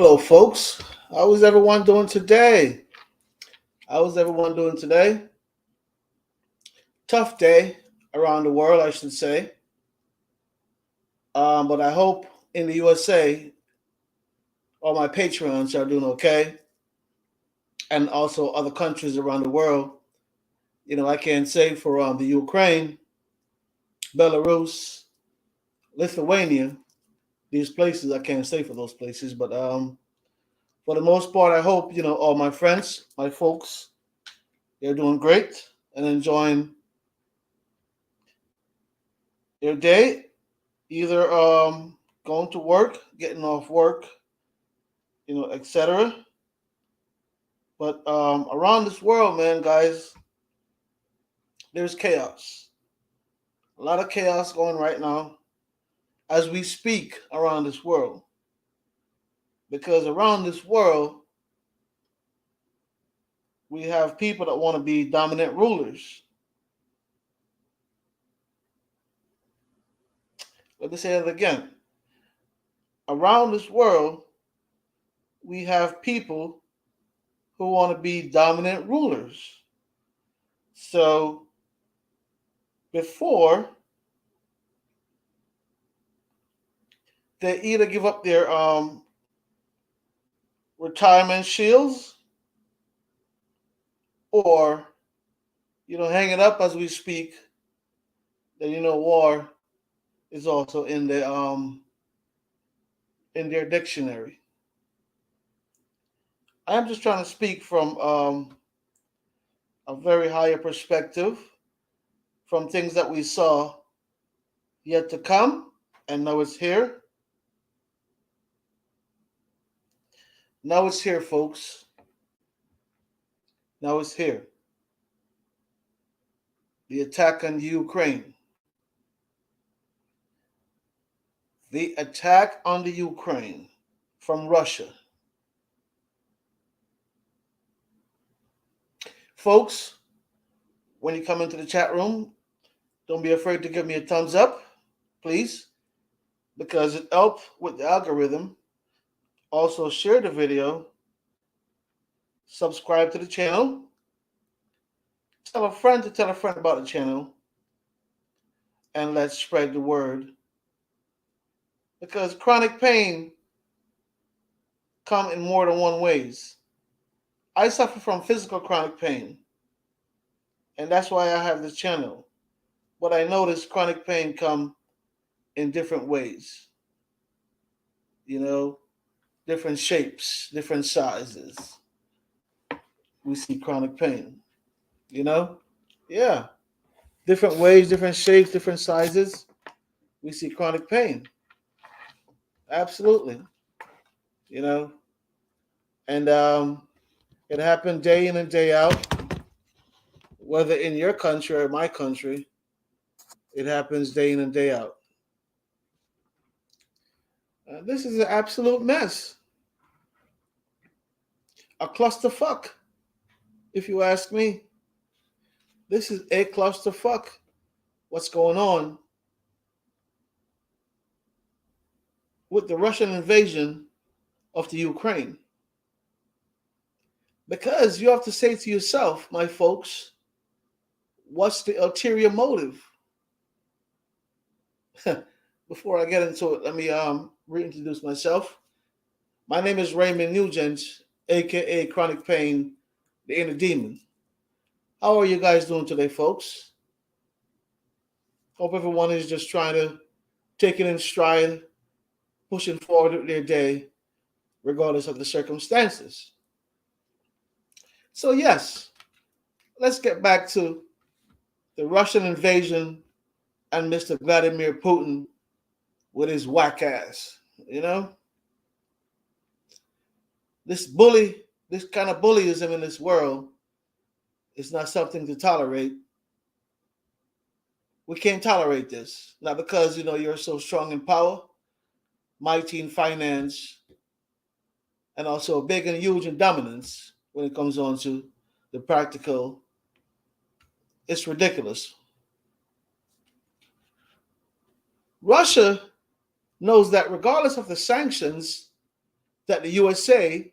Hello, folks. How is everyone doing today? How is everyone doing today? Tough day around the world, I should say. But I hope in the USA, all my Patreons are doing okay, and also other countries around the world. I can't say for the Ukraine, Belarus, Lithuania, these places. I can't say for those places, but for the most part, I hope all my friends, my folks, they're doing great and enjoying their day, either going to work, getting off work, etc. But around this world, man, guys, there's chaos. A lot of chaos going right now as we speak around this world. Because around this world, we have people that want to be dominant rulers. Let me say that again. Around this world, we have people who want to be dominant rulers. So before they either give up their retirement shields or hang it up as we speak, then war is also in their dictionary. I'm just trying to speak from a very higher perspective, from things that we saw yet to come, and now it's here. Now it's here, folks. Now it's here. The attack on Ukraine. The attack on the Ukraine from Russia. Folks, when you come into the chat room, don't be afraid to give me a thumbs up, please, because it helps with the algorithm. Also, share the video, subscribe to the channel, tell a friend to tell a friend about the channel, and let's spread the word. Because chronic pain come in more than one ways. I suffer from physical chronic pain, and that's why I have this channel. But I notice chronic pain come in different ways. Different shapes, different sizes. We see chronic pain. Yeah. Different ways, different shapes, different sizes. We see chronic pain. Absolutely. You know, and it happened day in and day out, whether in your country or my country. It happens day in and day out. This is an absolute mess, a clusterfuck, if you ask me. This is a clusterfuck. What's going on with the Russian invasion of the Ukraine? Because you have to say to yourself, my folks, what's the ulterior motive? Before I get into it, let me reintroduce myself. My name is Raymond Nugent, aka Chronic Pain, the Inner Demon. How are you guys doing today, folks? Hope everyone is just trying to take it in stride, pushing forward with their day, regardless of the circumstances. So, yes, let's get back to the Russian invasion and Mr. Vladimir Putin with his whack ass. This kind of bullyism in this world is not something to tolerate. We can't tolerate this. Not because, you're so strong in power, mighty in finance, and also big and huge in dominance when it comes on to the practical. It's ridiculous. Russia knows that regardless of the sanctions that the USA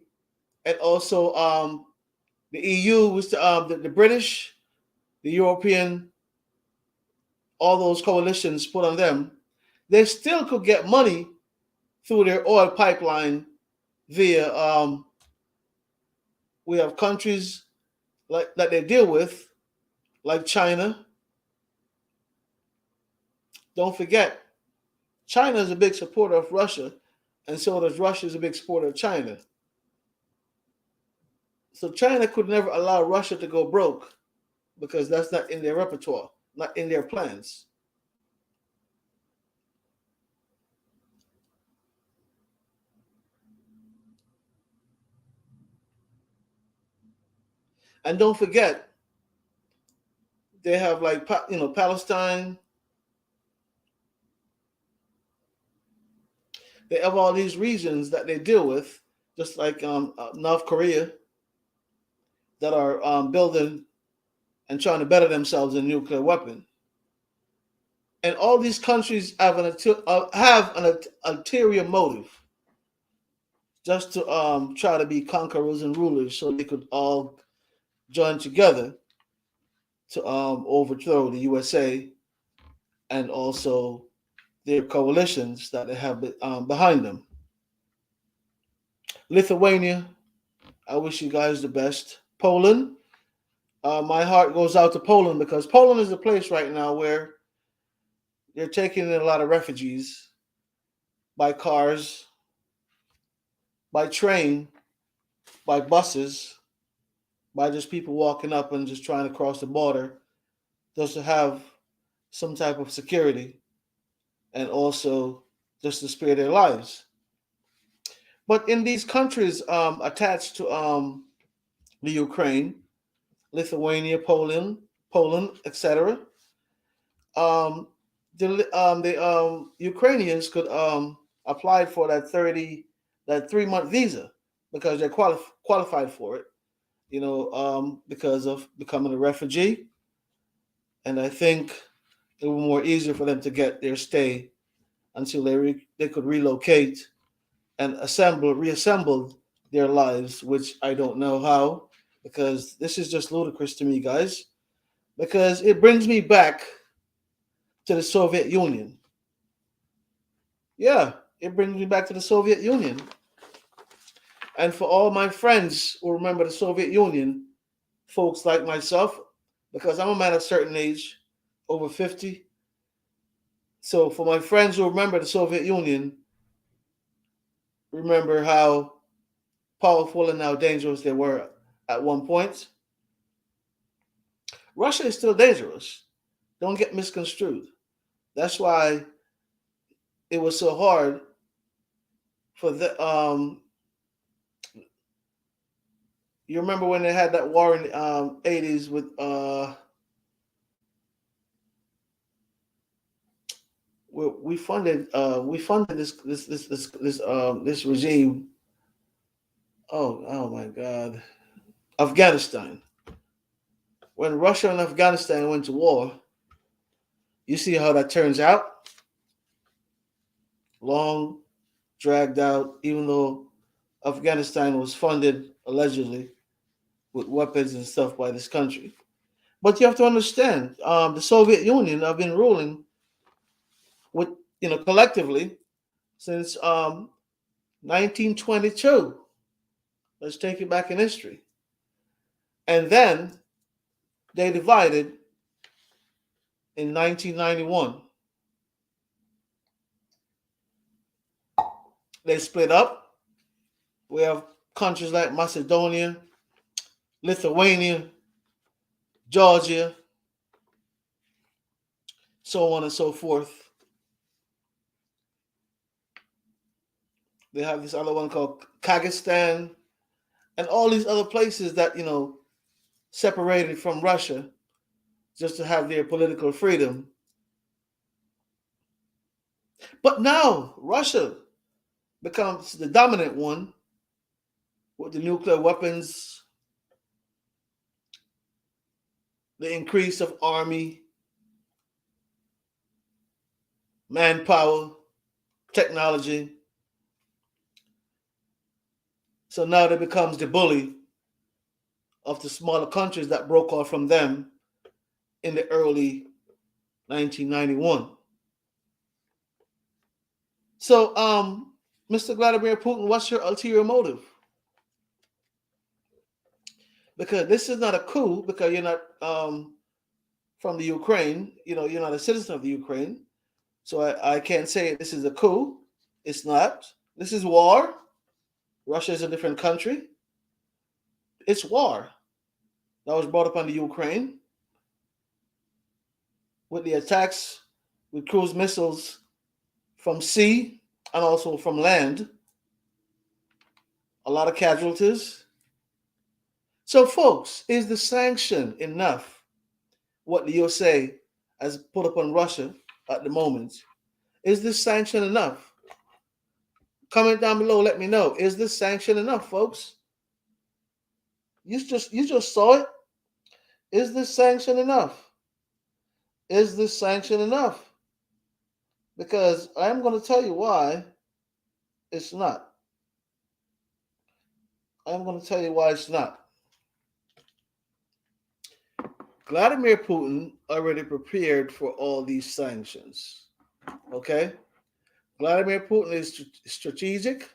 and also the EU, was the British, the European, all those coalitions put on them, they still could get money through their oil pipeline via we have countries like that they deal with, like China. Don't forget, China is a big supporter of Russia, and so does Russia is a big supporter of China. So China could never allow Russia to go broke because that's not in their repertoire, not in their plans. And don't forget, they have like Palestine. They have all these regions that they deal with, just like North Korea, that are building and trying to better themselves in nuclear weapon. And all these countries have an ulterior motive, just to try to be conquerors and rulers, so they could all join together to overthrow the USA and also their coalitions that they have behind them. Lithuania, I wish you guys the best. Poland, my heart goes out to Poland because Poland is a place right now where they're taking in a lot of refugees by cars, by train, by buses, by just people walking up and just trying to cross the border just to have some type of security and also just to spare their lives. But in these countries attached to the Ukraine, Lithuania, Poland, etc., um, the Ukrainians could apply for that 3 month visa because they're qualified for it. Because of becoming a refugee, and I think it was more easier for them to get their stay until they could relocate and reassemble their lives, which I don't know how, because this is just ludicrous to me, guys. Because it brings me back to the Soviet Union. Yeah, it brings me back to the Soviet Union. And for all my friends who remember the Soviet Union, folks like myself, because I'm a man of a certain age, over 50. So for my friends who remember the Soviet Union, remember how powerful and how dangerous they were at one point. Russia is still dangerous. Don't get misconstrued. That's why it was so hard for the you remember when they had that war in the 80s with we funded this regime. Oh my God, Afghanistan. When Russia and Afghanistan went to war, you see how that turns out. Long, dragged out. Even though Afghanistan was funded allegedly with weapons and stuff by this country, but you have to understand, the Soviet Union have been ruling with collectively since 1922. Let's take it back in history. And then they divided in 1991. They split up. We have countries like Macedonia, Lithuania, Georgia, so on and so forth. They have this other one called Kyrgyzstan, and all these other places that separated from Russia just to have their political freedom. But now Russia becomes the dominant one with the nuclear weapons, the increase of army, manpower, technology. So now they becomes the bully of the smaller countries that broke off from them in the early 1991. So, Mr. Vladimir Putin, what's your ulterior motive? Because this is not a coup, because you're not from the Ukraine. You're not a citizen of the Ukraine. So I can't say this is a coup. It's not. This is war. Russia is a different country. It's war that was brought upon the Ukraine with the attacks with cruise missiles from sea and also from land. A lot of casualties. So, folks, is the sanction enough? What the USA has put upon Russia at the moment. Is this sanction enough? Comment down below, let me know. Is this sanction enough, folks? You just saw it. Is this sanction enough? Is this sanction enough? Because I'm going to tell you why it's not. I'm going to tell you why it's not. Vladimir Putin already prepared for all these sanctions. Okay? Vladimir Putin is strategic,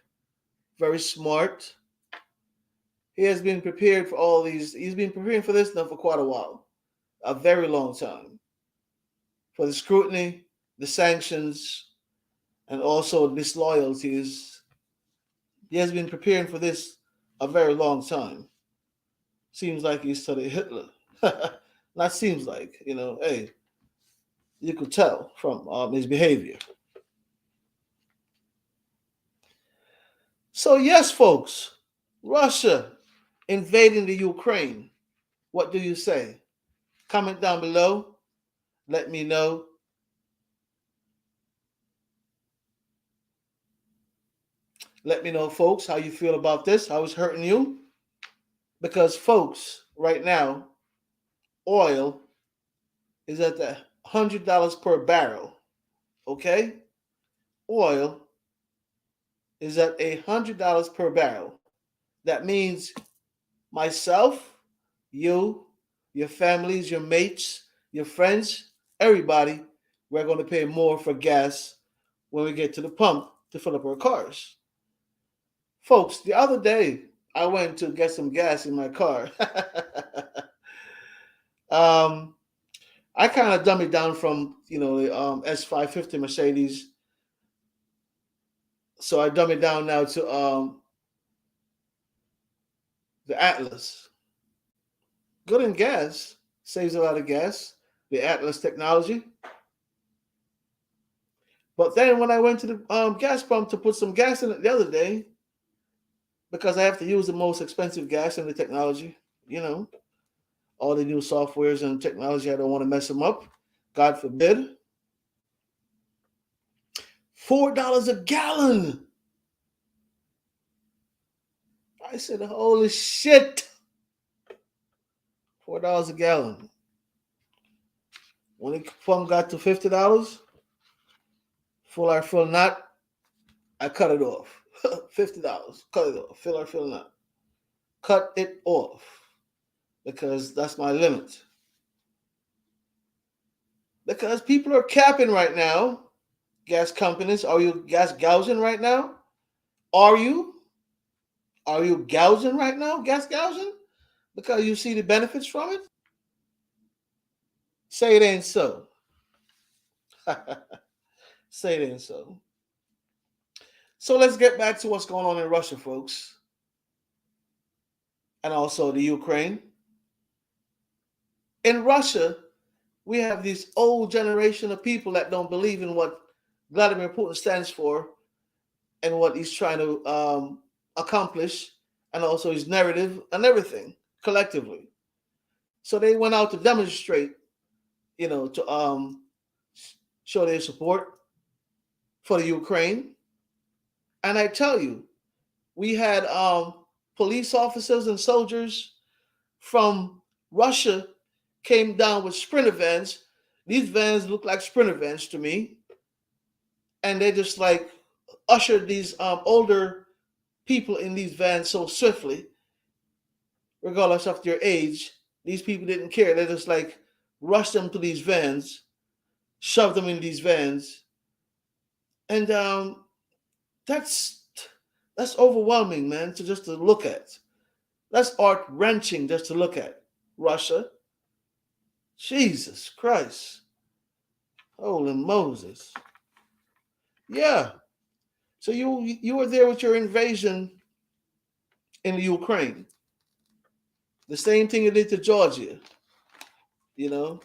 very smart. He has been prepared for all these. He's been preparing for this now for quite a while, a very long time. For the scrutiny, the sanctions, and also disloyalties. He has been preparing for this a very long time. Seems like he studied Hitler. Not seems like, hey, you could tell from his behavior. So, yes, folks, Russia invading the Ukraine. What do you say? Comment down below. Let me know. Let me know, folks, how you feel about this, how it's hurting you. Because, folks, right now, oil is at the $100 per barrel. Okay? Oil is at $100 per barrel. That means myself, you, your families, your mates, your friends, everybody, we're going to pay more for gas when we get to the pump to fill up our cars. Folks, the other day I went to get some gas in my car. I kind of dumb it down from the S550 Mercedes, so I dumb it down now to the Atlas. Good in gas, saves a lot of gas. The Atlas technology. But then when I went to the gas pump to put some gas in it the other day, because I have to use the most expensive gas in the technology, all the new softwares and technology, I don't want to mess them up. God forbid. $4 a gallon. I said, holy shit. $4 a gallon. When the pump got to $50, full or full not, I cut it off. $50. Cut it off. Fill or fill not. Cut it off. Because that's my limit. Because people are capping right now. Gas companies, are you gas gouging right now? Are you? Are you gouging right now? Gas gouging? Because you see the benefits from it? Say it ain't so. Say it ain't so. So let's get back to what's going on in Russia, folks. And also the Ukraine. In Russia, we have this old generation of people that don't believe in what Vladimir Putin stands for and what he's trying to accomplish, and also his narrative and everything collectively. So they went out to demonstrate, to show their support for the Ukraine. And I tell you, we had police officers and soldiers from Russia came down with Sprinter vans. These vans look like Sprinter vans to me. And they just like ushered these older people in these vans so swiftly, regardless of their age. These people didn't care. They just like rushed them to these vans, shoved them in these vans, and that's that's overwhelming, man. To look at. That's heart wrenching just to look at. Russia, Jesus Christ, holy Moses. Yeah. So you were there with your invasion in the Ukraine. The same thing you did to Georgia. You know,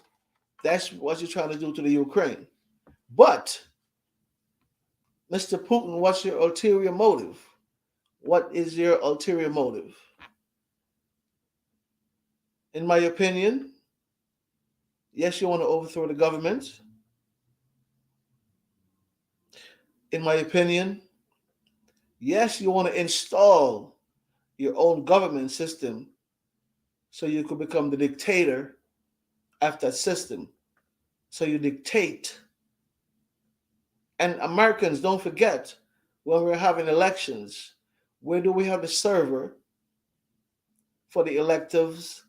that's what you're trying to do to the Ukraine. But, Mr. Putin, what's your ulterior motive? What is your ulterior motive? In my opinion, yes, you want to overthrow the government. In my opinion, yes, you want to install your own government system so you could become the dictator of that system. So you dictate. And Americans, don't forget, when we're having elections, where do we have the server for the electives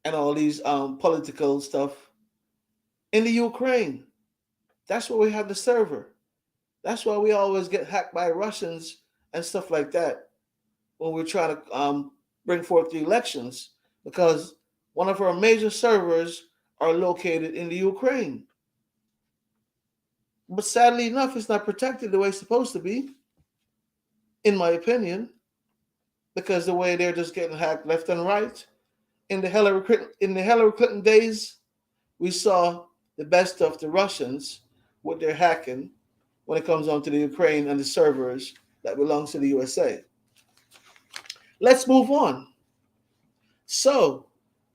and all these political stuff? In the Ukraine. That's where we have the server. That's why we always get hacked by Russians and stuff like that when we're trying to bring forth the elections, because one of our major servers are located in the Ukraine. But sadly enough, it's not protected the way it's supposed to be, in my opinion, because the way they're just getting hacked left and right. In the Hillary Clinton days, we saw the best of the Russians with their hacking when it comes on to the Ukraine and the servers that belongs to the USA. Let's move on. So,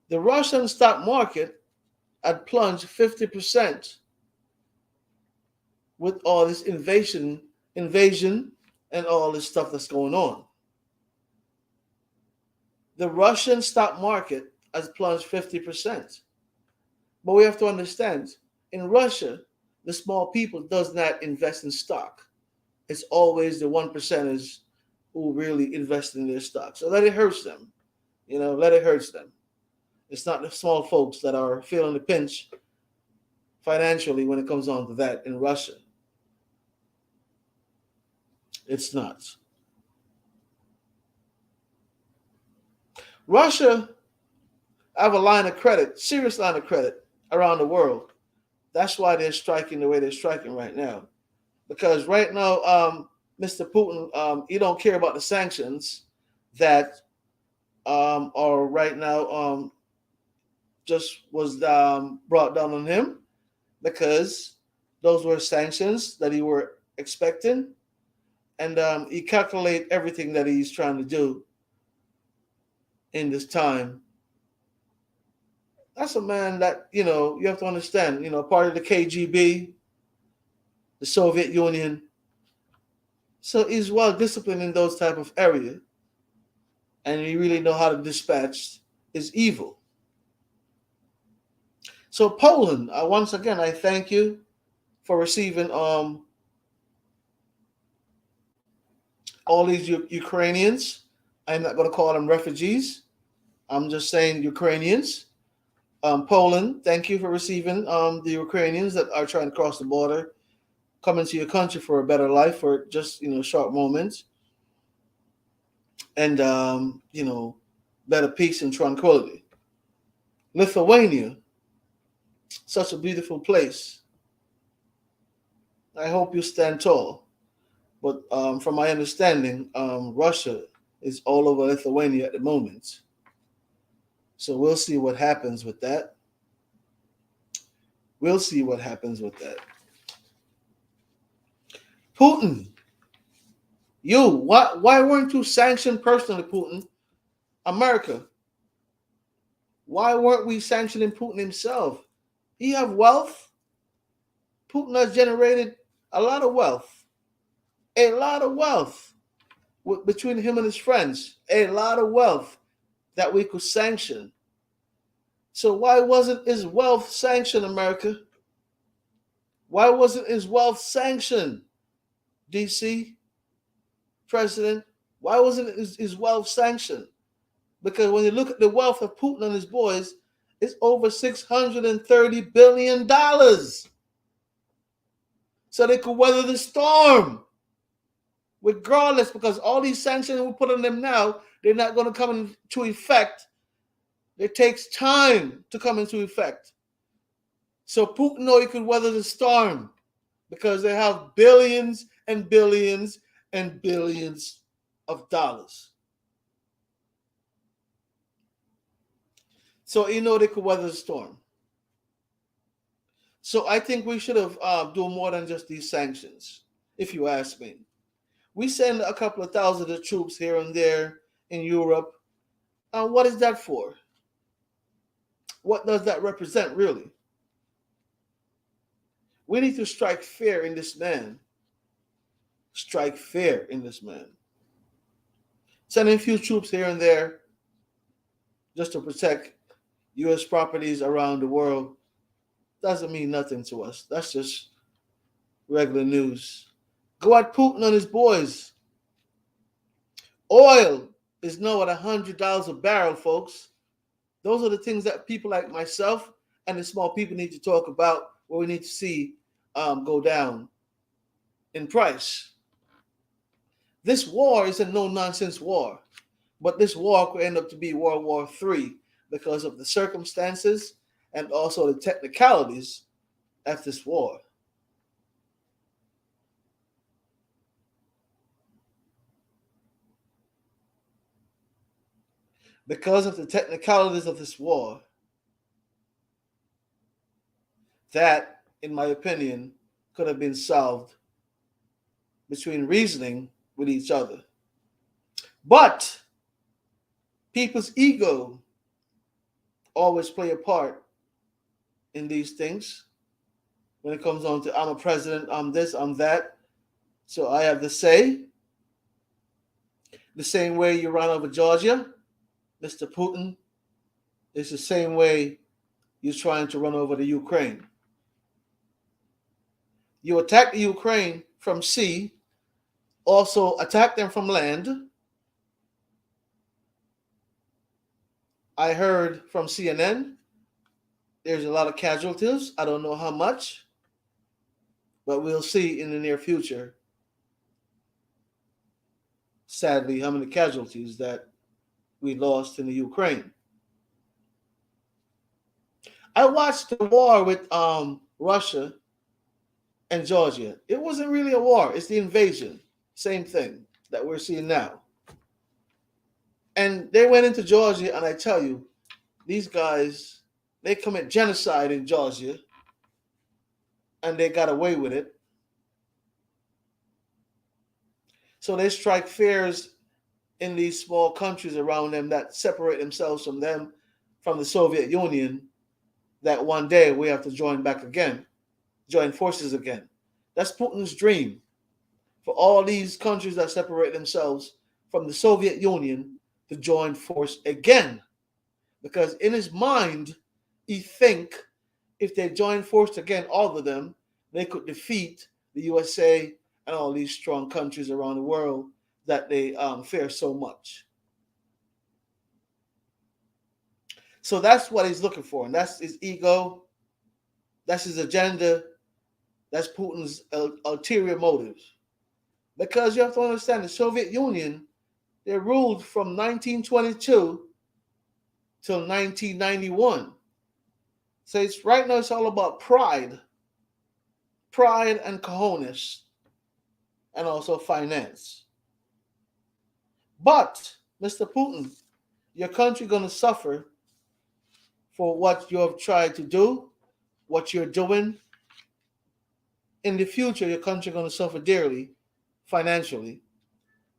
the Russian stock market had plunged 50% with all this invasion, and all this stuff that's going on. The Russian stock market has plunged 50%. But we have to understand, in Russia, the small people does not invest in stock. It's always the 1%ers who really invest in their stock. So that it hurts them. Let it hurt them. It's not the small folks that are feeling the pinch financially when it comes on to that in Russia. It's not. Russia have a line of credit, serious line of credit around the world. That's why they're striking the way they're striking right now. Because right now, Mr. Putin, he don't care about the sanctions that are right now just was brought down on him, because those were sanctions that he were expecting, and he calculate everything that he's trying to do in this time. That's a man that you have to understand. Part of the KGB, the Soviet Union. So he's well disciplined in those type of area, and he really know how to dispatch his evil. So Poland, once again, I thank you for receiving all these Ukrainians. I'm not going to call them refugees. I'm just saying Ukrainians. Poland, thank you for receiving the Ukrainians that are trying to cross the border, come into your country for a better life for just short moments, and better peace and tranquility. Lithuania, such a beautiful place. I hope you stand tall. But from my understanding, Russia is all over Lithuania at the moment. So we'll see what happens with that. We'll see what happens with that. Putin, why weren't you sanctioned personally, Putin? America, why weren't we sanctioning Putin himself? He have wealth. Putin has generated a lot of wealth. A lot of wealth between him and his friends. A lot of wealth that we could sanction. So why wasn't his wealth sanctioned, America? Why wasn't his wealth sanctioned, DC, President Why wasn't his wealth sanctioned? Because when you look at the wealth of Putin and his boys, it's over $630 billion. So they could weather the storm. Regardless, because all these sanctions we put on them now, they're not going to come into effect. It takes time to come into effect. So Putin knows he could weather the storm because they have billions and billions and billions of dollars. So he know they could weather the storm. So I think we should have done more than just these sanctions, if you ask me. We send a couple of thousands of troops here and there in Europe. What is that for? What does that represent, really? We need to strike fear in this man. Strike fear in this man. Sending a few troops here and there just to protect U.S. properties around the world doesn't mean nothing to us. That's just regular news. Go at Putin and his boys. Oil is now at $100 a barrel, folks. Those are the things that people like myself and the small people need to talk about, where we need to see go down in price. This war is a no-nonsense war, but this war could end up to be World War III because of the circumstances and also the technicalities of this war. Because of the technicalities of this war, that, in my opinion, could have been solved between reasoning with each other. But people's ego always play a part in these things. When it comes on to I'm a president, I'm this, I'm that, so I have the say. The same way you run over Georgia, Mr. Putin, is the same way you're trying to run over the Ukraine. You attack the Ukraine from sea, also attack them from land. I heard from CNN there's a lot of casualties. I don't know how much, but we'll see in the near future, sadly, how many casualties that we lost in the Ukraine. I watched the war with Russia and Georgia. It wasn't really a war. It's the invasion. Same thing that we're seeing now. And they went into Georgia, and I tell you, these guys, they commit genocide in Georgia, and they got away with it. So they strike fears in these small countries around them that separate themselves from them, from the Soviet Union, that one day we have to join back again, join forces again. That's Putin's dream, for all these countries that separate themselves from the Soviet Union to join force again. Because in his mind, he think if they join force again, all of them, they could defeat the USA and all these strong countries around the world that they fear so much. So that's what he's looking for, and that's his ego, that's his agenda, that's Putin's ulterior motives. Because you have to understand, the Soviet Union, they ruled from 1922 till 1991. So it's right now it's all about pride and cojones, and also finance. But, Mr. Putin, your country going to suffer for what you have tried to do, what you're doing. In the future, your country going to suffer dearly financially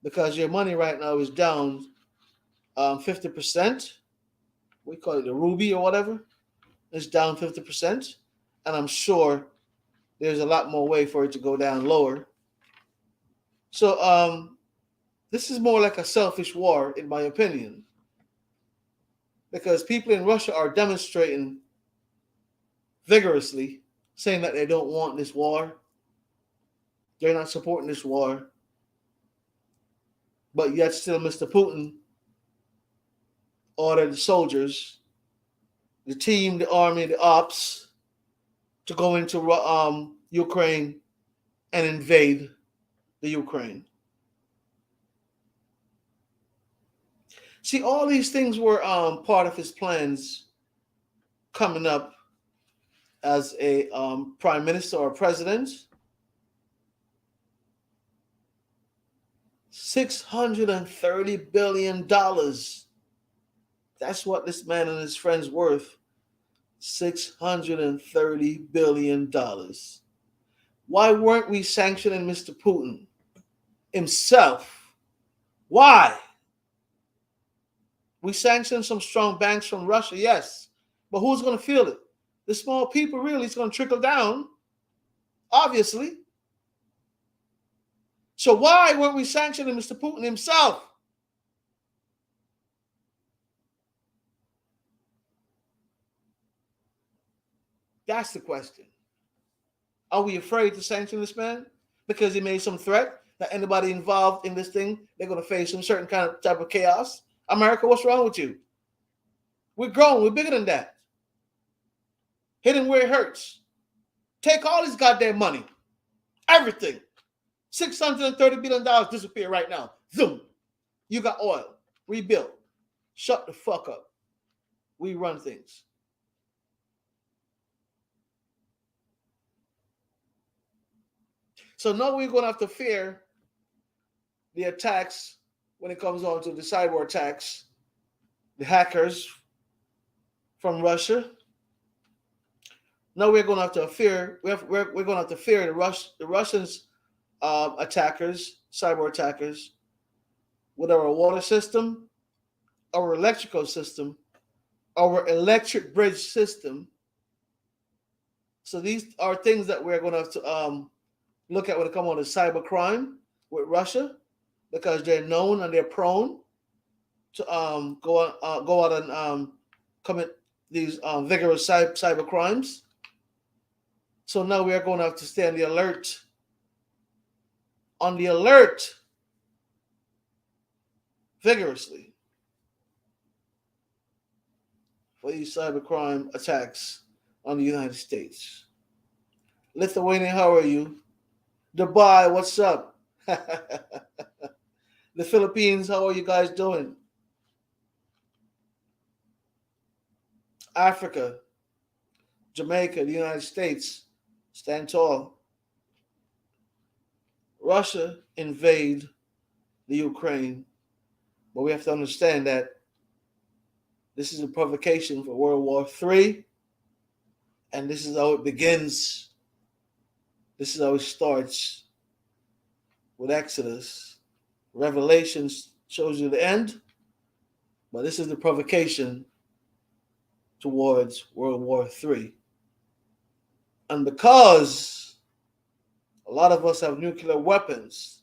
because your money right now is down 50%. We call it the ruby or whatever. It's down 50%. And I'm sure there's a lot more way for it to go down lower. So this is more like a selfish war, in my opinion, because people in Russia are demonstrating vigorously, saying that they don't want this war. They're not supporting this war. but yet still Mr. Putin ordered the soldiers, the team, the army, the ops to go into Ukraine and invade the Ukraine. See, all these things were part of his plans coming up as a prime minister or president. $630 billion. That's what this man and his friends worth. $630 billion. Why weren't we sanctioning Mr. Putin himself? Why? We sanctioned some strong banks from Russia, yes. But who's going to feel it? The small people, really. It's going to trickle down, obviously. So why weren't we sanctioning Mr. Putin himself? That's the question. Are we afraid to sanction this man because he made some threat that anybody involved in this thing, they're going to face some certain kind of type of chaos? America, what's wrong with you? We're grown. We're bigger than that. Hit him where it hurts. Take all his goddamn money. Everything. $630 billion disappear right now. Zoom. You got oil. Rebuild. Shut the fuck up. We run things. So now we're going to have to fear the attacks when it comes on to the cyber attacks, the hackers from Russia. Now we're going to have to fear. We're going to have to fear the Russians attackers, cyber attackers, with our water system, our electrical system, our electric bridge system. So these are things that we're going to have to look at when it comes on to cyber crime with Russia, because they're known and they're prone to go out and commit these vigorous cyber crimes. So now we are going to have to stay on the alert vigorously for these cybercrime attacks on the United States. Lithuania, how are you? Dubai, what's up? The Philippines, how are you guys doing? Africa, Jamaica, the United States, stand tall. Russia invade the Ukraine, but we have to understand that this is a provocation for World War III, and this is how it begins. This is how it starts with Exodus. Revelation shows you the end, but this is the provocation towards World War III. And because a lot of us have nuclear weapons,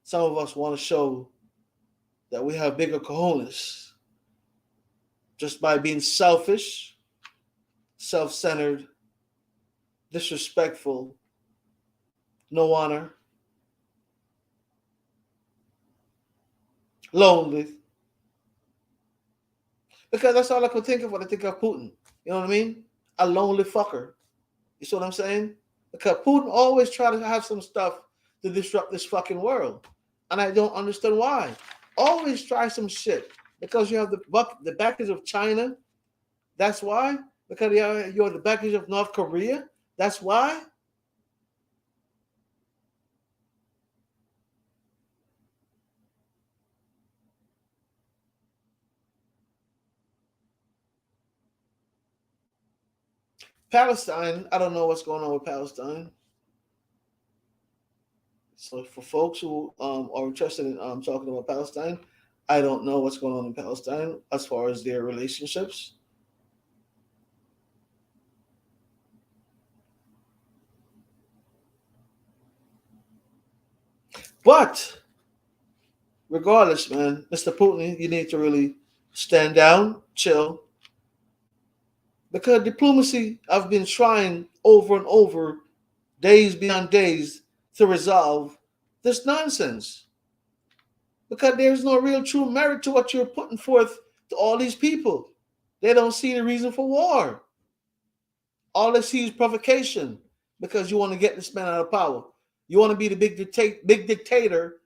some of us want to show that we have bigger cojones just by being selfish, self-centered, disrespectful, no honor, lonely. Because that's all I could think of when I think of Putin. You know what I mean? A lonely fucker. You see what I'm saying? Because Putin always try to have some stuff to disrupt this fucking world. And I don't understand why. Always try some shit. Because you have the backers of China. That's why. Because you have the backers of North Korea. That's why. Palestine, I don't know what's going on with Palestine. So for folks who are interested in talking about Palestine, I don't know what's going on in Palestine as far as their relationships. But regardless, man, Mr. Putin, you need to really stand down, chill. Because diplomacy, I've been trying over and over, days beyond days, to resolve This nonsense. Because there's no real true merit to what you're putting forth to all these people. They don't see the reason for war. All they see is provocation because you want to get this man out of power. You want to be the big dictator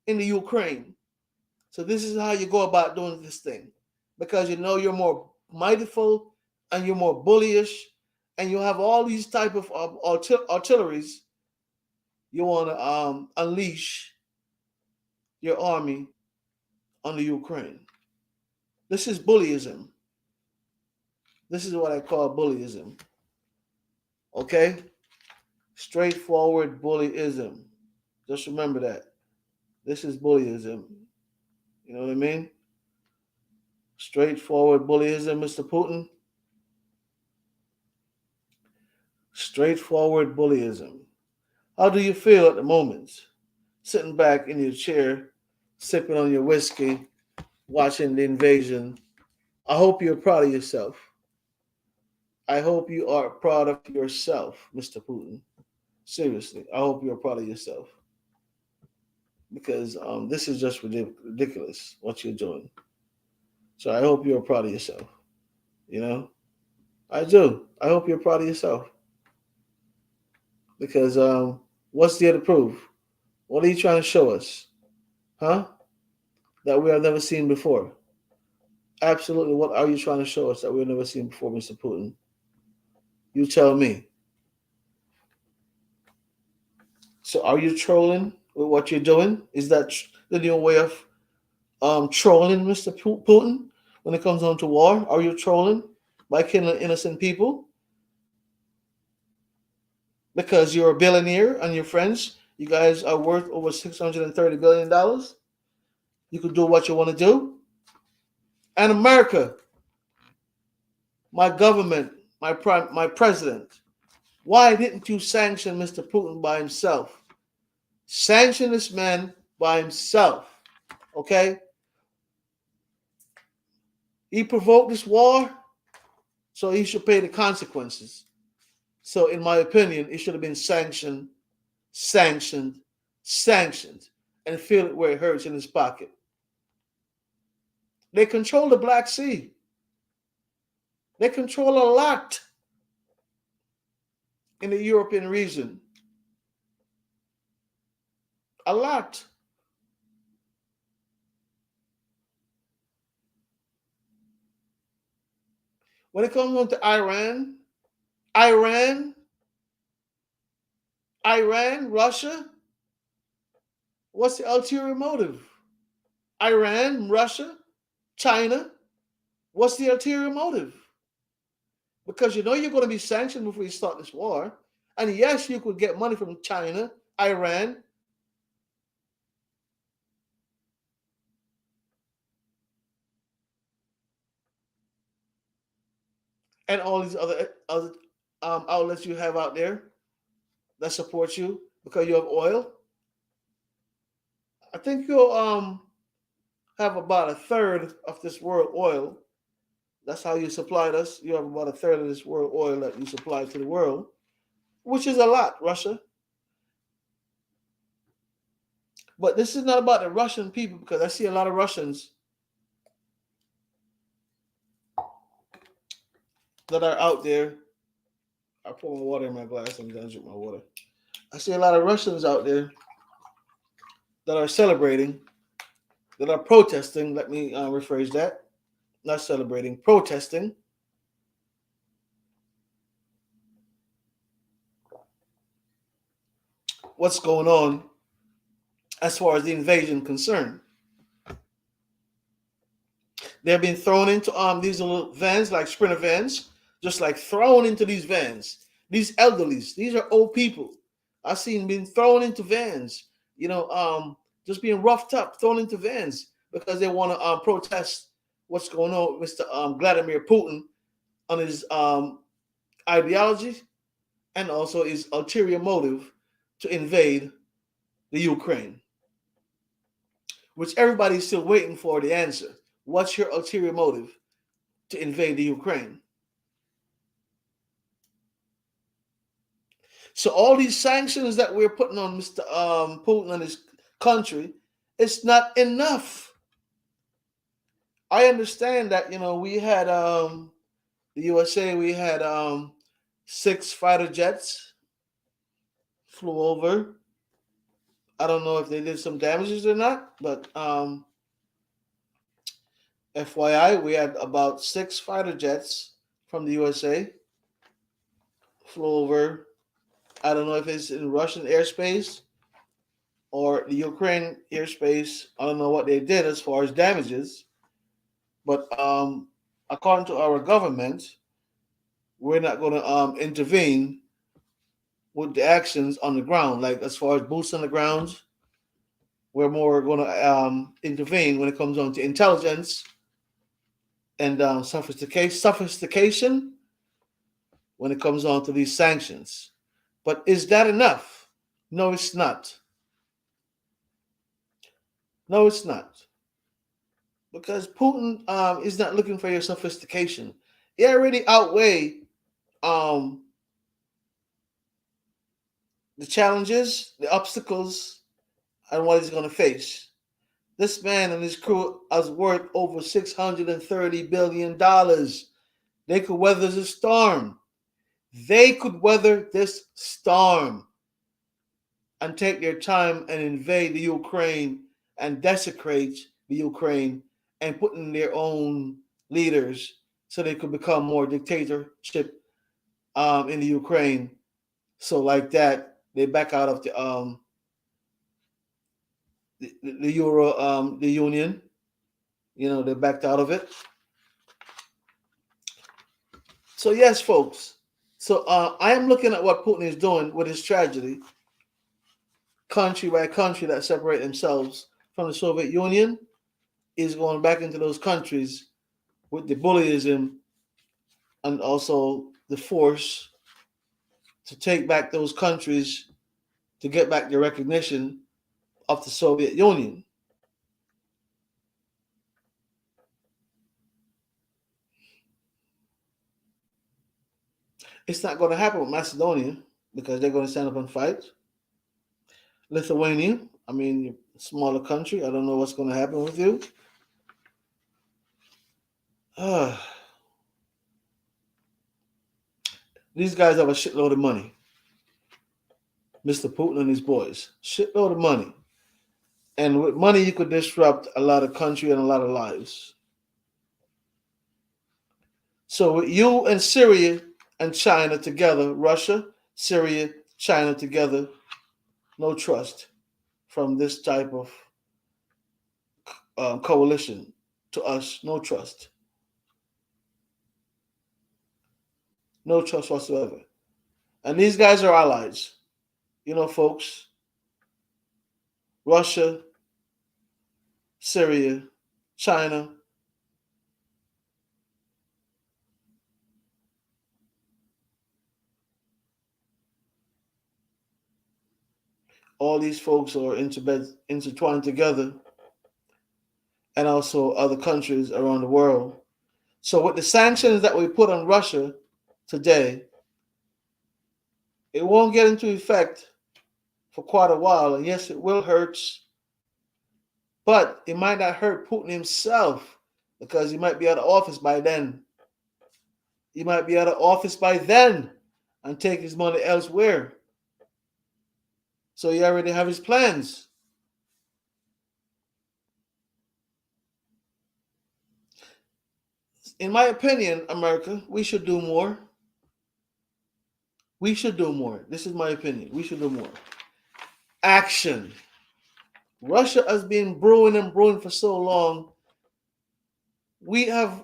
in the Ukraine. So this is how you go about doing this thing, because you know you're more mightyful and you're more bullyish, and you have all these type of artilleries. You want to unleash your army on the Ukraine. This is bullyism. This is what I call bullyism. Okay? Straightforward bullyism. Just remember that. This is bullyism. You know what I mean? Straightforward bullyism, Mr. Putin. Straightforward bullyism. How do you feel at the moment? Sitting back in your chair, sipping on your whiskey, watching the invasion. I hope you're proud of yourself. I hope you are proud of yourself, Mr. Putin. Seriously, I hope you're proud of yourself. Because this is just ridiculous what you're doing. So I hope you're proud of yourself. You know? I do. I hope you're proud of yourself. Because what's there to prove? What are you trying to show us? Huh? That we have never seen before. Absolutely. What are you trying to show us that we've never seen before, Mr. Putin? You tell me. So are you trolling with what you're doing? Is that the new way of trolling, Mr. Putin, when it comes on to war? Are you trolling by killing innocent people? Because you're a billionaire and your friends, you guys are worth over $630 billion. You could do what you want to do. And America, my government, my president, why didn't you sanction Mr. Putin by himself? Sanction this man by himself. Okay? He provoked this war, so he should pay the consequences. So, in my opinion, it should have been sanctioned, sanctioned, sanctioned, and feel it where it hurts in his pocket. They control the Black Sea. They control a lot in the European region. A lot. When it comes on to Iran, Russia, what's the ulterior motive? Iran, Russia, China, what's the ulterior motive? Because you know you're going to be sanctioned before you start this war. And yes, you could get money from China, Iran, and all these other outlets you have out there that support you because you have oil. I think you'll have about a third of this world oil. That's how you supplied us. You have about a third of this world oil that you supply to the world, which is a lot, Russia. But this is not about the Russian people, because I see a lot of Russians that are out there. I pour my water in my glass. I'm going to drink my water. I see a lot of Russians out there that are celebrating, that are protesting. Let me rephrase that. Not celebrating, protesting. What's going on as far as the invasion concerned? They've been thrown into these little vans, like Sprinter vans, just like thrown into these vans. These elderlies, these are old people. I've seen being thrown into vans, just being roughed up, thrown into vans because they want to protest what's going on with Mr. Vladimir Putin on his ideology and also his ulterior motive to invade the Ukraine, which everybody's still waiting for the answer. What's your ulterior motive to invade the Ukraine? So all these sanctions that we're putting on Mr. Putin and his country, it's not enough. I understand that, we had the USA, we had 6 fighter jets flew over. I don't know if they did some damages or not, but FYI, we had about 6 fighter jets from the USA flew over. I don't know if it's in Russian airspace or the Ukraine airspace. I don't know what they did as far as damages, but according to our government, we're not going to intervene with the actions on the ground. Like as far as boots on the ground, we're more going to intervene when it comes on to intelligence and sophistication when it comes on to these sanctions. But is that enough? No, it's not. No, it's not. Because Putin is not looking for your sophistication. He already outweigh um, the challenges, the obstacles, and what he's going to face. This man and his crew is worth over $630 billion. They could weather the storm. They could weather this storm and take their time and invade the Ukraine and desecrate the Ukraine and put in their own leaders so they could become more dictatorship in the Ukraine. So like that, they back out of the Euro, the Union. They backed out of it. So yes, folks. So I am looking at what Putin is doing with his tragedy, country by country that separate themselves from the Soviet Union, is going back into those countries with the bullyism and also the force to take back those countries to get back the recognition of the Soviet Union. It's not going to happen with Macedonia because they're going to stand up and fight. Lithuania, I mean, smaller country. I don't know what's going to happen with you. These guys have a shitload of money. Mr. Putin and his boys. Shitload of money. And with money, you could disrupt a lot of country and a lot of lives. So with you and Syria and China together, Russia, Syria, China together, no trust from this type of coalition to us. No trust. No trust whatsoever. And these guys are allies. Folks, Russia, Syria, China, all these folks are intertwined together, and also other countries around the world. So with the sanctions that we put on Russia today, it won't get into effect for quite a while. And yes, it will hurt, but it might not hurt Putin himself because he might be out of office by then. He might be out of office by then and take his money elsewhere. So he already have his plans. In my opinion, America, we should do more. We should do more. This is my opinion. We should do more. Action. Russia has been brewing and brewing for so long. We have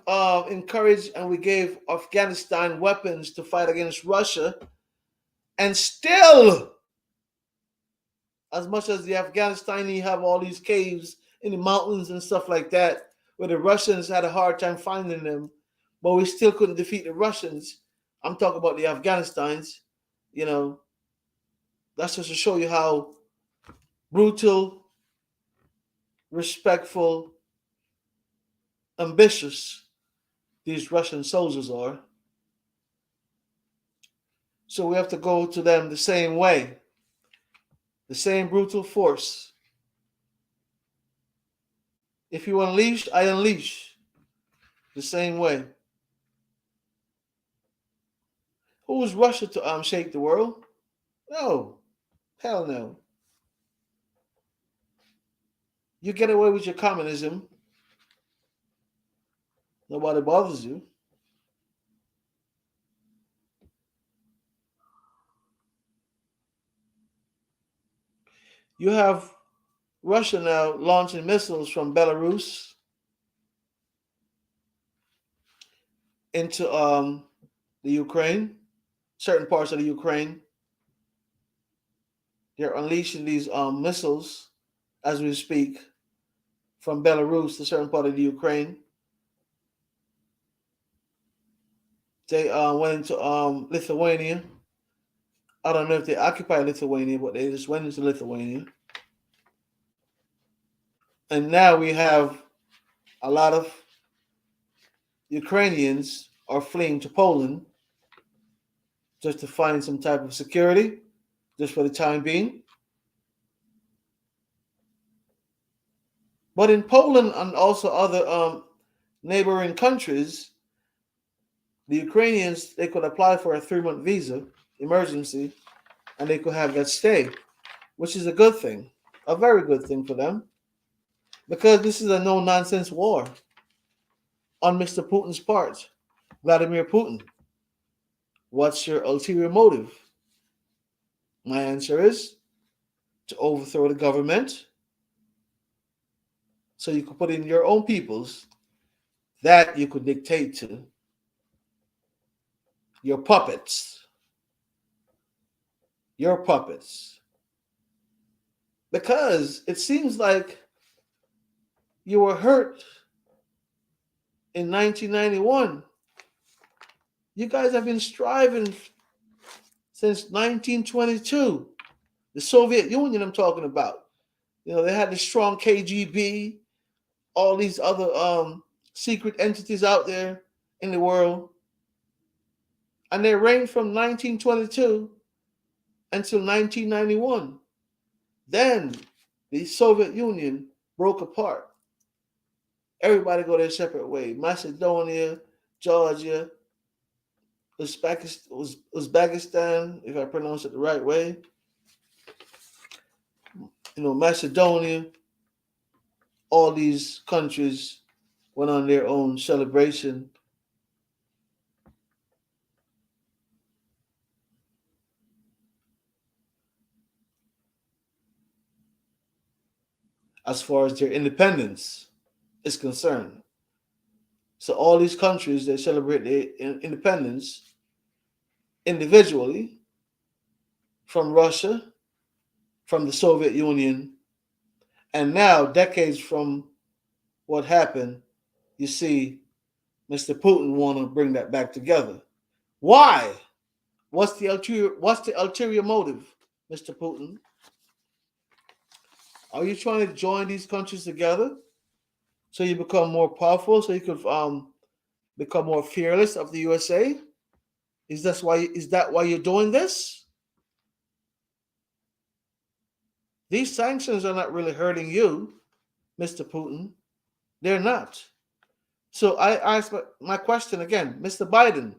encouraged and we gave Afghanistan weapons to fight against Russia. And still, as much as the Afghanistani have all these caves in the mountains and stuff like that, where the Russians had a hard time finding them, but we still couldn't defeat the Russians. I'm talking about the Afghanistans. That's just to show you how brutal, respectful, ambitious these Russian soldiers are. So we have to go to them the same way, the same brutal force. If you unleash, I unleash the same way. Who is Russia to shake the world? No, hell no. You get away with your communism, nobody bothers you. You have Russia now launching missiles from Belarus into the Ukraine, certain parts of the Ukraine. They're unleashing these missiles as we speak from Belarus to certain part of the Ukraine. They went into Lithuania. I don't know if they occupied Lithuania, but they just went into Lithuania. And now we have a lot of Ukrainians are fleeing to Poland just to find some type of security, just for the time being. But in Poland and also other neighboring countries, the Ukrainians, they could apply for a 3-month visa, emergency, and they could have that stay, which is a good thing, a very good thing for them, because this is a no-nonsense war on Mr. Putin's part. Vladimir Putin, what's your ulterior motive? My answer is to overthrow the government so you could put in your own peoples that you could dictate to, your puppets. Your puppets. Because it seems like you were hurt in 1991. You guys have been striving since 1922. The Soviet Union I'm talking about. You know, they had the strong KGB, all these other secret entities out there in the world. And they reigned from 1922 until 1991. Then the Soviet Union broke apart. Everybody go their separate way. Macedonia, Georgia, Uzbekistan, if I pronounce it the right way. You know, Macedonia, all these countries went on their own celebration. As far as their independence is concerned. So all these countries, they celebrate their independence individually from Russia, from the Soviet Union, and now, decades from what happened, you see Mr. Putin want to bring that back together. Why? What's the ulterior motive, Mr. Putin? Are you trying to join these countries together so you become more powerful, so you could become more fearless of the USA? Is that why you're doing this? These sanctions are not really hurting you, Mr. Putin. They're not. So I ask my question again, Mr. Biden,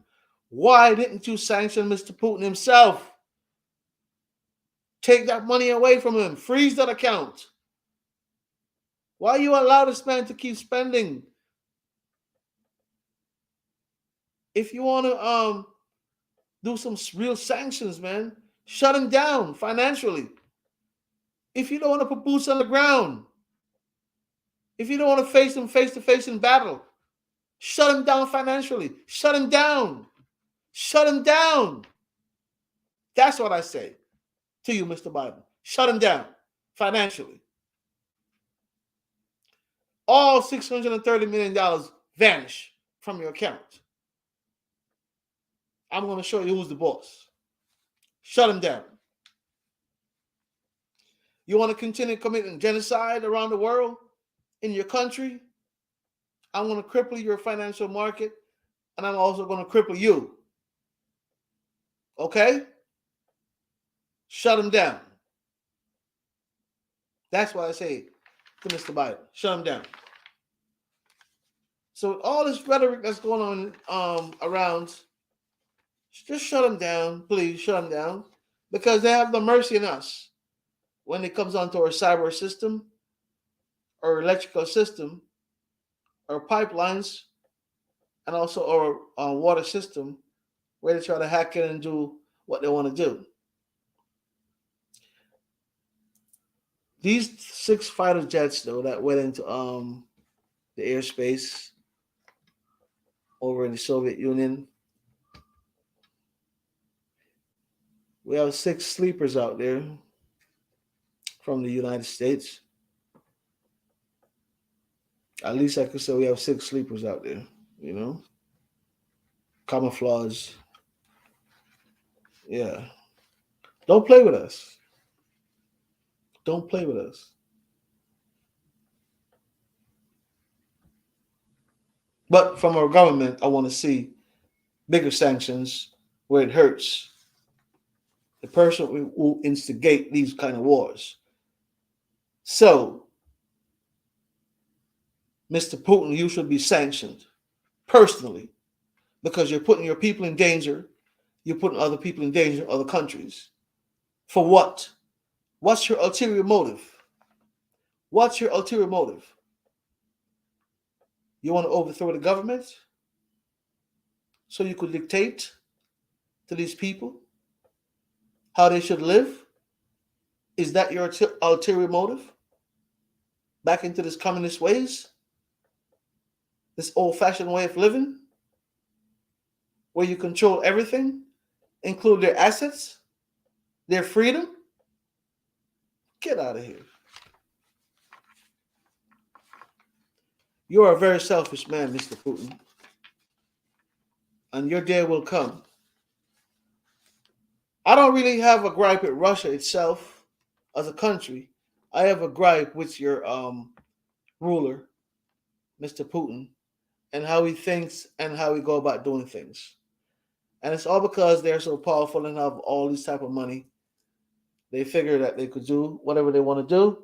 why didn't you sanction Mr. Putin himself? Take that money away from him. Freeze that account. Why you allow this man to keep spending? If you want to do some real sanctions, man, shut him down financially. If you don't want to put boots on the ground, if you don't want to face him face to face in battle, shut him down financially. Shut him down. Shut him down. That's what I say to you, Mr. Biden. Shut him down financially. All $630 million vanish from your account. I'm going to show you who's the boss. Shut him down. You want to continue committing genocide around the world, in your country? I'm going to cripple your financial market, and I'm also going to cripple you. Okay? Shut him down. That's why I say to Mr. Biden, shut him down. So all this rhetoric that's going on around, just shut him down, please shut him down, because they have no mercy on us when it comes onto our cyber system, our electrical system, our pipelines, and also our water system, where they try to hack in and do what they want to do. These 6 fighter jets, though, that went into the airspace over in the Soviet Union, we have 6 sleepers out there from the United States. At least I could say we have 6 sleepers out there, you know? Camouflage. Yeah. Don't play with us. Don't play with us. But from our government, I want to see bigger sanctions where it hurts the person who instigate these kind of wars. So, Mr. Putin, you should be sanctioned personally because you're putting your people in danger. You're putting other people in danger, other countries. For what? What's your ulterior motive? What's your ulterior motive? You want to overthrow the government so you could dictate to these people how they should live? Is that your ulterior motive? Back into this communist ways? This old-fashioned way of living? Where you control everything, include their assets, their freedom? Get out of here. You are a very selfish man, Mr. Putin. And your day will come. I don't really have a gripe with Russia itself as a country. I have a gripe with your ruler, Mr. Putin, and how he thinks and how he go about doing things. And it's all because they're so powerful and have all this type of money. They figure that they could do whatever they want to do.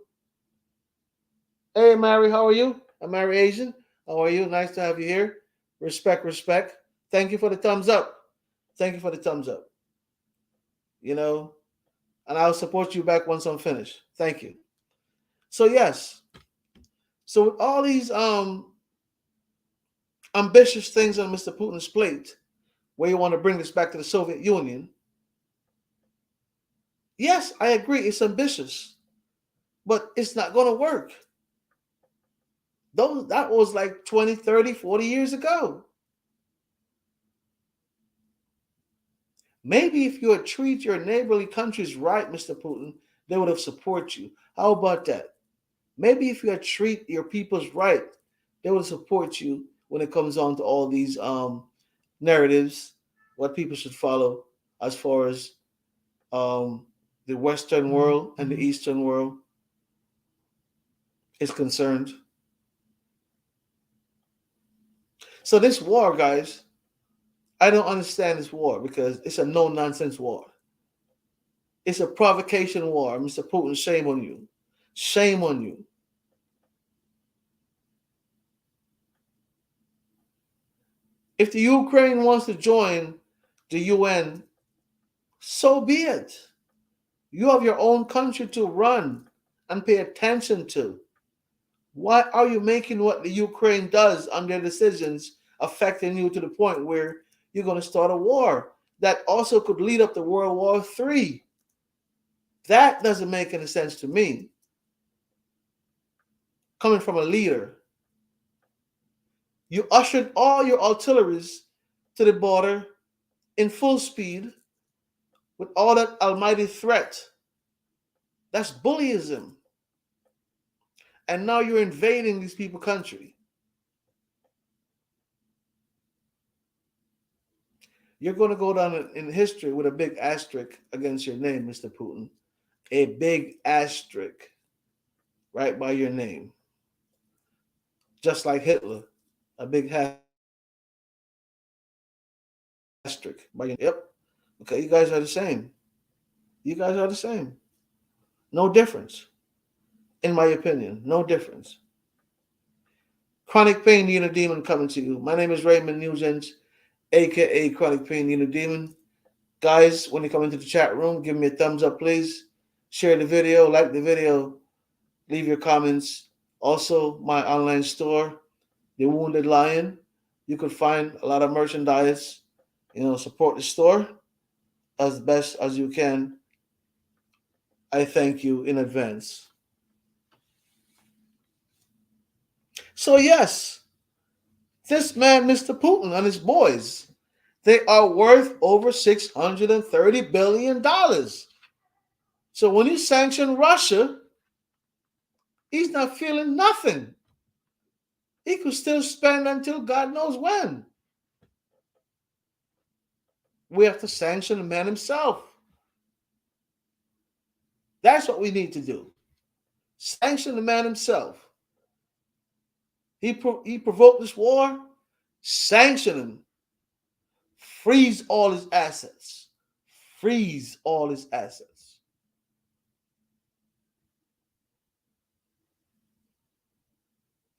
Hey, Mary, how are you? I'm Mary Asian. How are you? Nice to have you here. Respect, respect. Thank you for the thumbs up. Thank you for the thumbs up. You know, and I'll support you back once I'm finished. Thank you. So yes. So with all these ambitious things on Mr. Putin's plate, where you want to bring this back to the Soviet Union, yes, I agree, it's ambitious, but it's not going to work. That was like 20, 30, 40 years ago. Maybe if you had treated your neighborly countries right, Mr. Putin, they would have supported you. How about that? Maybe if you had treat your peoples right, they would support you when it comes on to all these narratives, what people should follow as far as the Western world and the Eastern world is concerned. So this war, guys, I don't understand this war because it's a no-nonsense war. It's a provocation war. Mr. Putin, shame on you. Shame on you. If the Ukraine wants to join the UN, so be it. You have your own country to run and pay attention to. Why are you making what the Ukraine does on their decisions affecting you to the point where you're going to start a war that also could lead up to World War III? That doesn't make any sense to me. Coming from a leader, you ushered all your artilleries to the border in full speed with all that almighty threat. That's bullyism. And now you're invading these people's country. You're going to go down in history with a big asterisk against your name, Mr. Putin. A big asterisk right by your name. Just like Hitler, a big asterisk by your name. Yep. Okay, you guys are the same. You guys are the same. No difference, in my opinion. No difference. Chronic Pain Unit Demon coming to you. My name is Raymond Nugent, aka Chronic Pain Unit Demon. Guys, when you come into the chat room, give me a thumbs up, please. Share the video, like the video, leave your comments. Also, my online store, The Wounded Lion. You can find a lot of merchandise. Support the store as best as you can. I thank you in advance. So, yes, this man, Mr. Putin, and his boys, they are worth over $630 billion. So, when you sanction Russia, he's not feeling nothing. He could still spend until God knows when. We have to sanction the man himself. That's what we need to do. Sanction the man himself. He provoked this war. Sanction him. Freeze all his assets. Freeze all his assets.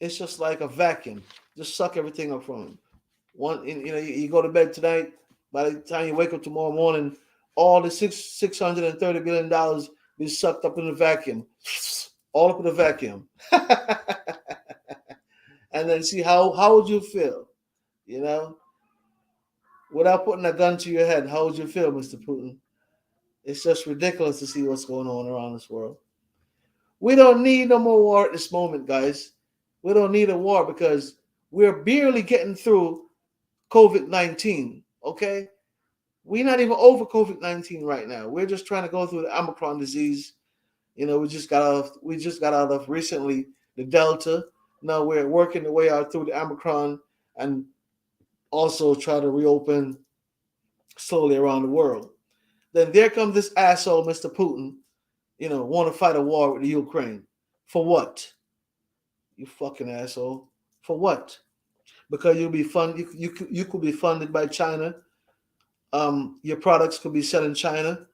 It's just like a vacuum. Just suck everything up from him. You go to bed tonight. By the time you wake up tomorrow morning, all the $630 billion be sucked up in the vacuum, all up in the vacuum. And then see how would you feel, without putting a gun to your head? How would you feel, Mr. Putin? It's just ridiculous to see what's going on around this world. We don't need no more war at this moment, guys. We don't need a war because we're barely getting through COVID-19. Okay, we're not even over COVID-19 right now. We're just trying to go through the Omicron disease. We just got out of recently the Delta. Now we're working the way out through the Omicron and also try to reopen slowly around the world. Then there comes this asshole, Mr. Putin, want to fight a war with the Ukraine. For what? You fucking asshole. For what? Because you'll be funded. You could be funded by China. Your products could be selling in China.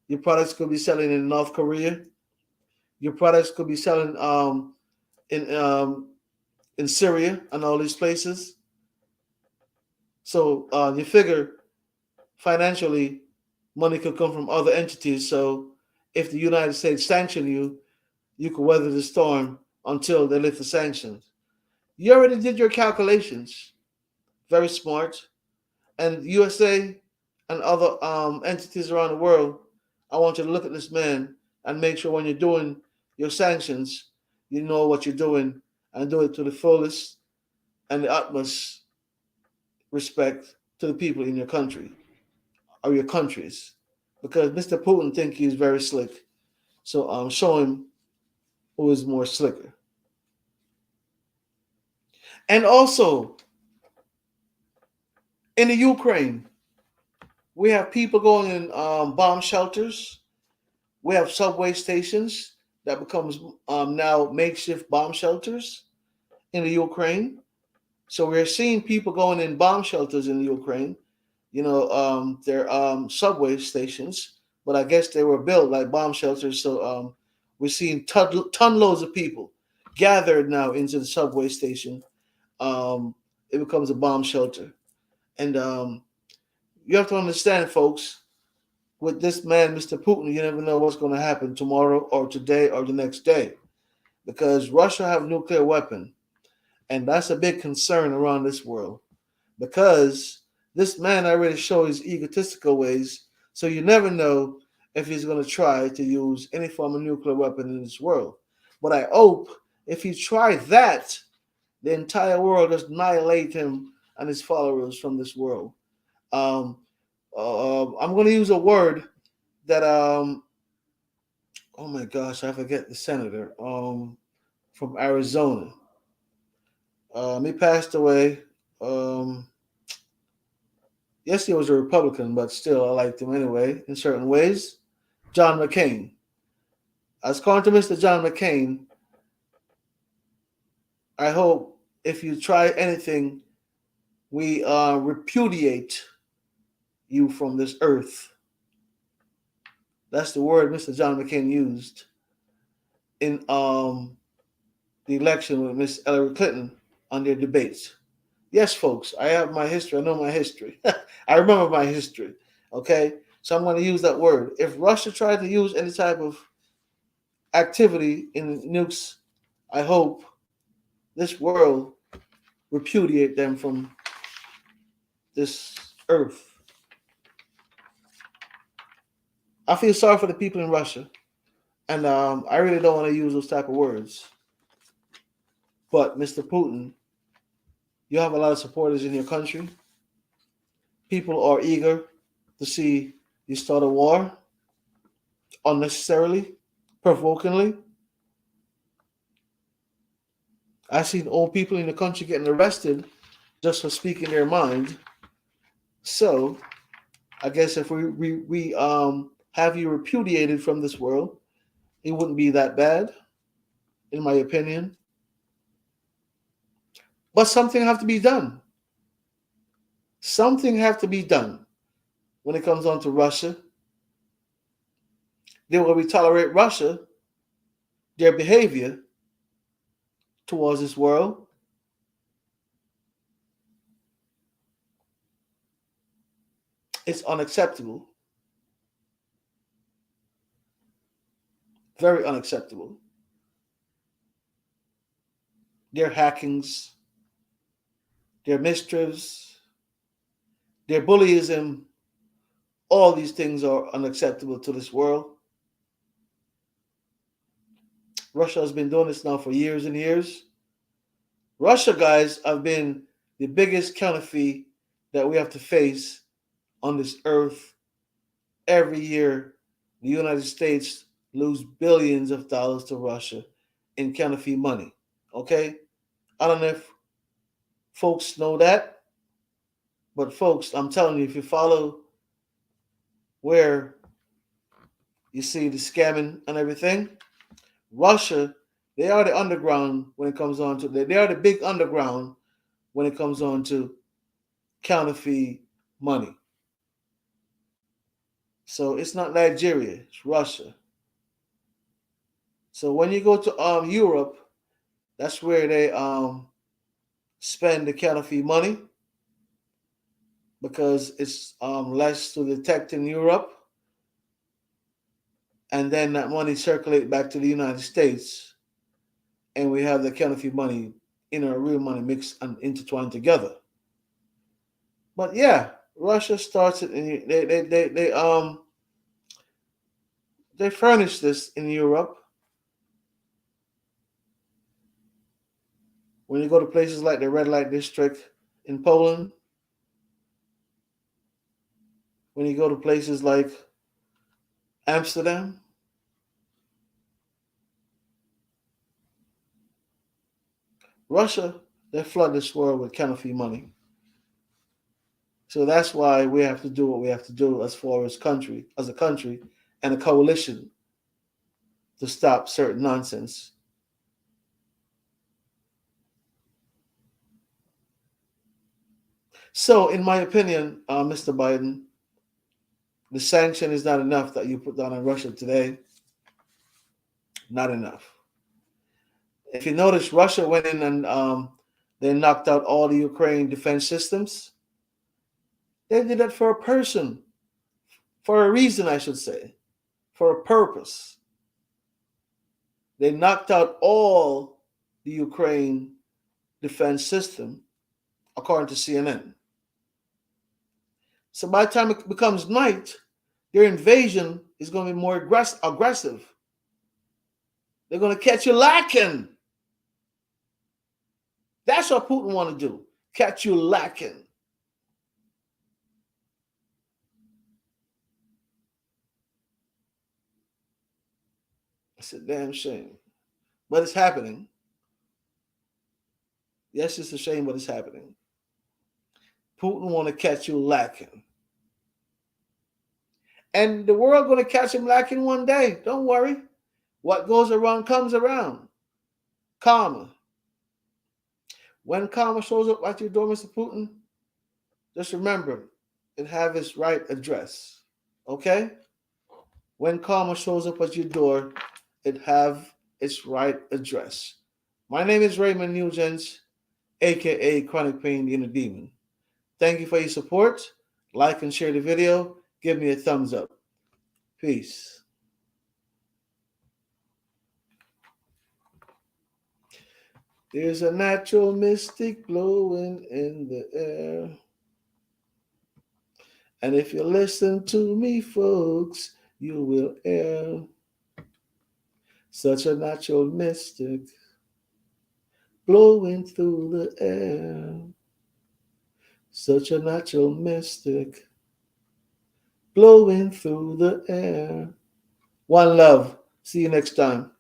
Your products could be selling in North Korea. Your products could be selling in Syria and all these places. So you figure financially, money could come from other entities. So if the United States sanction you, you could weather the storm until they lift the sanctions. You already did your calculations. Very smart. And USA and other entities around the world, I want you to look at this man and make sure when you're doing your sanctions, you know what you're doing and do it to the fullest and the utmost respect to the people in your country or your countries. Because Mr. Putin thinks he's very slick. So show him who is more slicker. And also, in the Ukraine, we have people going in bomb shelters. We have subway stations that becomes now makeshift bomb shelters in the Ukraine. So we're seeing people going in bomb shelters in the Ukraine. They're subway stations, but I guess they were built like bomb shelters. So we're seeing ton loads of people gathered now into the subway station. It becomes a bomb shelter. And you have to understand, folks, with this man, Mr. Putin, you never know what's going to happen tomorrow or today or the next day, because Russia have a nuclear weapon, and that's a big concern around this world, because this man already showed his egotistical ways, so you never know if he's going to try to use any form of nuclear weapon in this world. But I hope if he tries that, the entire world just annihilate him and his followers from this world. I'm going to use a word that oh my gosh, I forget the senator from Arizona. He passed away. Yes, he was a Republican, but still, I liked him anyway in certain ways. John McCain. As according to Mr. John McCain, I hope if you try anything, we repudiate you from this earth. That's the word Mr. John McCain used in the election with Miss Hillary Clinton on their debates. Yes, folks, I have my history. I know my history. I remember my history. Okay, so I'm going to use that word. If Russia tried to use any type of activity in nukes, I hope this world repudiate them from this earth. I feel sorry for the people in Russia, and I really don't want to use those type of words. But Mr. Putin, you have a lot of supporters in your country. People are eager to see you start a war unnecessarily, provokingly. I've seen old people in the country getting arrested just for speaking their mind. So I guess if we have you repudiated from this world, it wouldn't be that bad, in my opinion. But something have to be done. Something have to be done when it comes on to Russia. Then when we tolerate Russia, their behavior towards this world, it's unacceptable. Very unacceptable. Their hackings, their mischiefs, their bullyism, all these things are unacceptable to this world. Russia has been doing this now for years and years. Russia, guys, have been the biggest counterfeit that we have to face on this earth. Every year, the United States lose billions of dollars to Russia in counterfeit money. Okay? I don't know if folks know that, but folks, I'm telling you, if you follow where you see the scamming and everything, Russia, they are the underground when it comes on to they are the big underground when it comes on to counterfeit money. So it's not Nigeria, it's Russia. So when you go to Europe, that's where they spend the counterfeit money because it's less to detect in Europe, and then that money circulate back to the United States, and we have the counterfeit money in our real money mixed and intertwined together. But yeah, Russia starts it, and they furnish this in Europe. When you go to places like the red light district in Poland, when you go to places like Amsterdam, Russia, they flood this world with counterfeit money. So that's why we have to do what we have to do as far as a country, and a coalition to stop certain nonsense. So, in my opinion, Mr. Biden, the sanction is not enough that you put down on Russia today. Not enough. If you notice, Russia went in and they knocked out all the Ukraine defense systems. They did that for a person, for a reason, I should say, for a purpose. They knocked out all the Ukraine defense system, according to CNN. So by the time it becomes night, their invasion is going to be more aggressive. They're going to catch you lacking. That's what Putin want to do. Catch you lacking. It's a damn shame. But it's happening. Yes, it's a shame, but it's happening. Putin want to catch you lacking. And the world going to catch him lacking one day. Don't worry. What goes around comes around. Karma. When karma shows up at your door, Mr. Putin, just remember, it have its right address. Okay? When karma shows up at your door, it have its right address. My name is Raymond Nugent, aka Chronic Pain the Inner Demon. Thank you for your support. Like and share the video. Give me a thumbs up. Peace. There's a natural mystic blowing in the air. And if you listen to me, folks, you will hear such a natural mystic blowing through the air. Such a natural mystic blowing through the air. One love. See you next time.